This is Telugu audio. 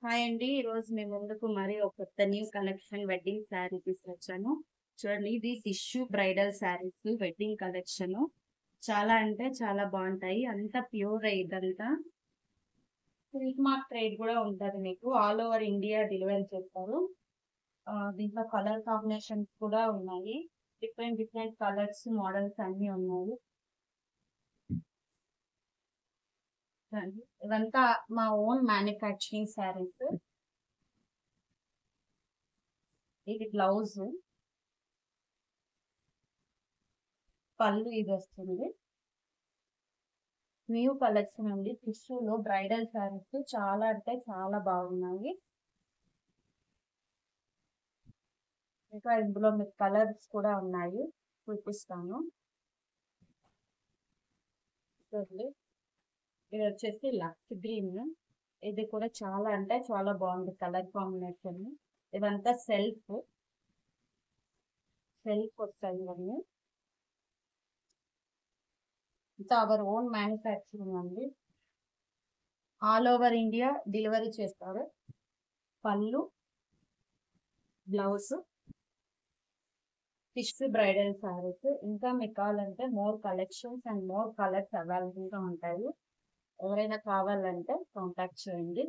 హాయ్ అండి. ఈరోజు మీ ముందుకు మరి ఒక కొత్త న్యూ కలెక్షన్ వెడ్డింగ్ శారీ తీసుకొచ్చాను. చూడండి, ఇది tissue bridal saris wedding collection. చాలా అంటే చాలా బాగుంటాయి. అంతా ప్యూర్ ఇదంతా సిల్క్ మార్క్ ట్రేడ్ కూడా ఉంటుంది. మీకు ఆల్ ఓవర్ ఇండియా డెలివరీ చేస్తారు. దీంట్లో కలర్ కాంబినేషన్స్ కూడా ఉన్నాయి. డిఫరెంట్ డిఫరెంట్ కలర్స్ మోడల్స్ అన్ని ఉన్నాయి. ఇదంతా మా ఓన్ మ్యానుఫ్యాక్చరింగ్ శారీస్. ఇది బ్లౌజ్, పళ్ళు ఇది వస్తుంది. న్యూ కలెక్షన్ అండి. టిష్యూలో బ్రైడల్ శారీస్ చాలా అంటే చాలా బాగున్నాయి. ఇంకా ఇందులో మీకు కలర్స్ కూడా ఉన్నాయి, చూపిస్తాను. చూడండి, ఇది వచ్చేసి లక్స్ గ్రీన్. ఇది కూడా చాలా అంటే చాలా బాగుంది కలర్ కాంబినేషన్. ఇదంతా సెల్ఫ్ వస్తాయి ఇవన్నీ. ఇంకా అవర్ ఓన్ మ్యానుఫ్యాక్చరింగ్ అండి. ఆల్ ఓవర్ ఇండియా డెలివరీ చేస్తారు. పళ్ళు, బ్లౌజ్, టిష్యూ బ్రైడల్ శారీస్. ఇంకా మీకు కావాలంటే more collections and more colours available గా ఉంటాయి. ఎవరైనా కావాలంటే కాంటాక్ట్ చేయండి.